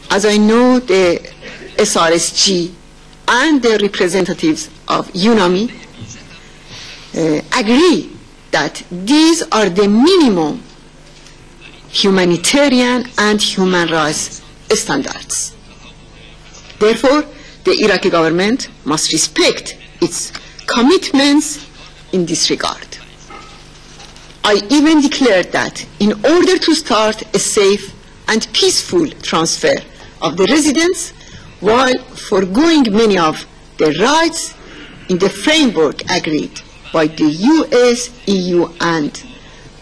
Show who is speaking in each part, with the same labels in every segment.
Speaker 1: As I know, the SRSG and the representatives of UNAMI agree that these are the minimum humanitarian and human rights standards. Therefore, the Iraqi government must respect its commitments in this regard. I even declared that in order to start a safe and peaceful transfer of the residents, while foregoing many of their rights in the framework agreed by the US, EU, and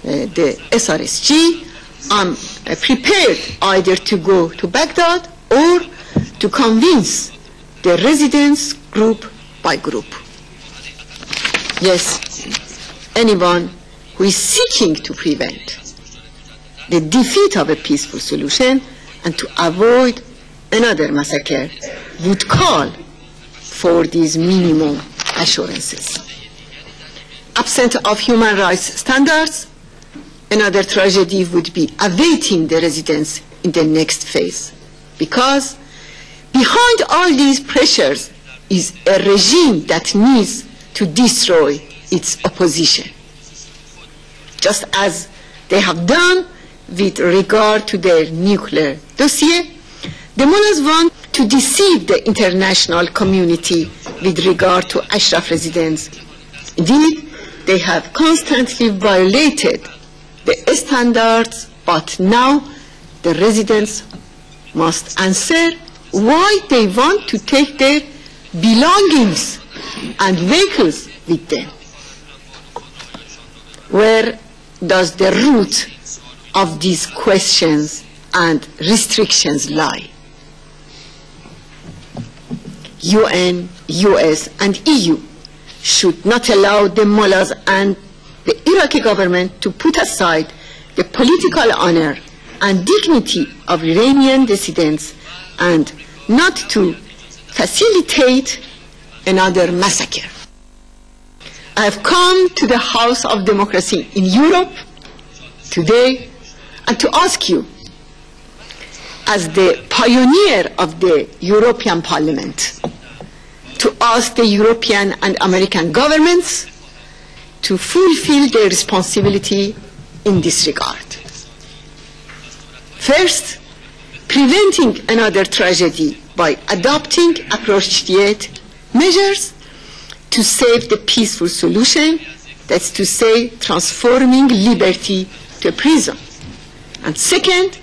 Speaker 1: the SRSG, I'm prepared either to go to Baghdad or to convince the residents group by group. Yes, anyone who is seeking to prevent the defeat of a peaceful solution and to avoid another massacre would call for these minimum assurances. Absent of human rights standards, another tragedy would be awaiting the residents in the next phase, because behind all these pressures is a regime that needs to destroy its opposition, just as they have done with regard to their nuclear dossier. The mullahs want to deceive the international community with regard to Ashraf residents. Indeed, they have constantly violated the standards, but now the residents must answer why they want to take their belongings and vehicles with them. Where does the root of these questions and restrictions lie? UN, US, and EU should not allow the mullahs and the Iraqi government to put aside the political honor and dignity of Iranian dissidents and not to facilitate another massacre. I have come to the House of Democracy in Europe today and to ask you, as the pioneer of the European Parliament, to ask the European and American governments to fulfill their responsibility in this regard. First, preventing another tragedy by adopting appropriate measures to save the peaceful solution, that's to say, transforming liberty to a prison. And second,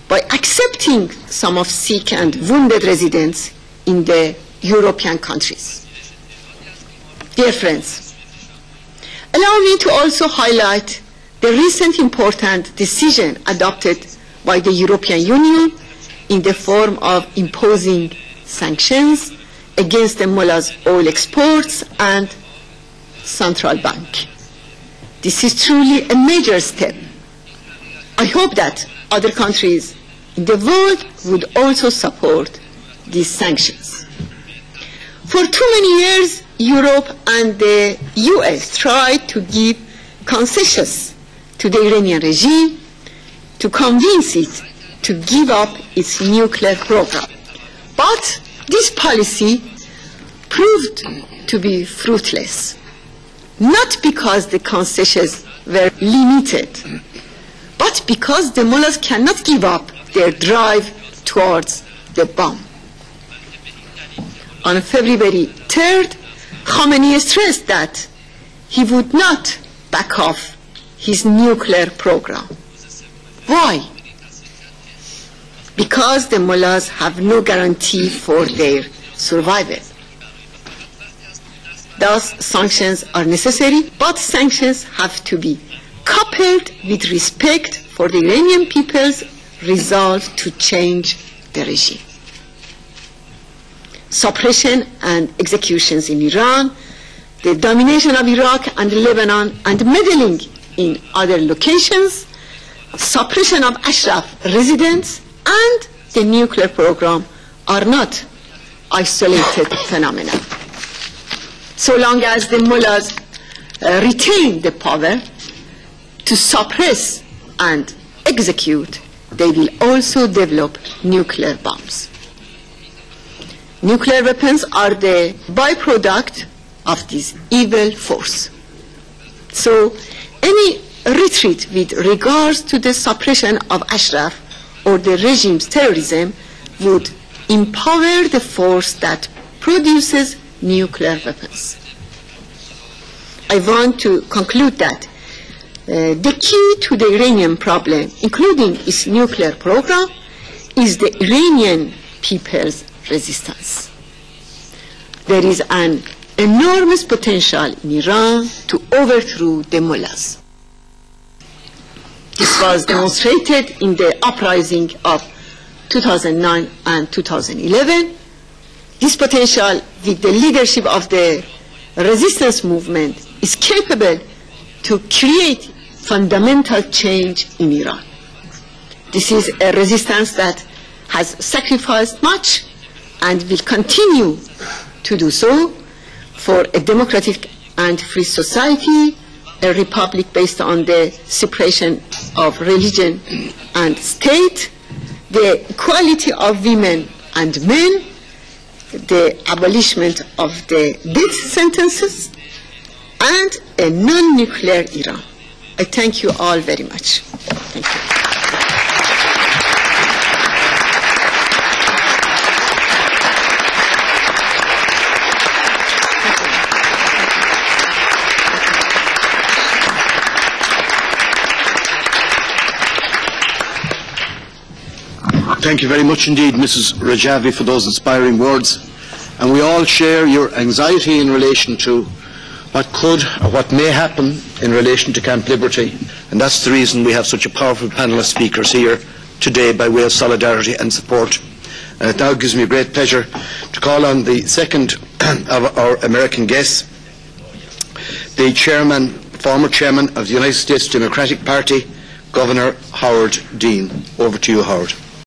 Speaker 1: by accepting some of sick and wounded residents in the European countries. Dear friends, allow me to also highlight the recent important decision adopted by the European Union in the form of imposing sanctions against the mullahs' oil exports and central bank. This is truly a major step. I hope that other countries in the world would also support these sanctions. For too many years, Europe and the US tried to give concessions to the Iranian regime to convince it to give up its nuclear program. But this policy proved to be fruitless, not because the concessions were limited, but because the mullahs cannot give up their drive towards the bomb. On February 3rd, Khamenei stressed that he would not back off his nuclear program. Why? Because the mullahs have no guarantee for their survival. Thus, sanctions are necessary, but sanctions have to be coupled with respect for the Iranian people's resolve to change the regime. Suppression and executions in Iran, the domination of Iraq and Lebanon, and meddling in other locations, suppression of Ashraf residents, and the nuclear program are not isolated phenomena. So long as the mullahs retain the power to suppress and execute they will also develop nuclear bombs. Nuclear weapons are the byproduct of this evil force. So any retreat with regards to the suppression of Ashraf or the regime's terrorism would empower the force that produces nuclear weapons. I want to conclude that the key to the Iranian problem, including its nuclear program, is the Iranian people's resistance. There is an enormous potential in Iran to overthrow the mullahs. This was demonstrated in the uprising of 2009 and 2011. This potential, with the leadership of the resistance movement, is capable to create fundamental change in Iran. This is a resistance that has sacrificed much and will continue to do so for a democratic and free society, a republic based on the separation of religion and state, the equality of women and men, the abolishment of the death sentences, and a non-nuclear Iran. I thank you all very much. Thank you.
Speaker 2: Thank you very much indeed, Mrs. Rajavi, for those inspiring words. And we all share your anxiety in relation to what could or what may happen in relation to Camp Liberty. And that's the reason we have such a powerful panel of speakers here today by way of solidarity and support. And it now gives me great pleasure to call on the second of our American guests, the chairman, former chairman of the United States Democratic Party, Governor Howard Dean. Over to you, Howard.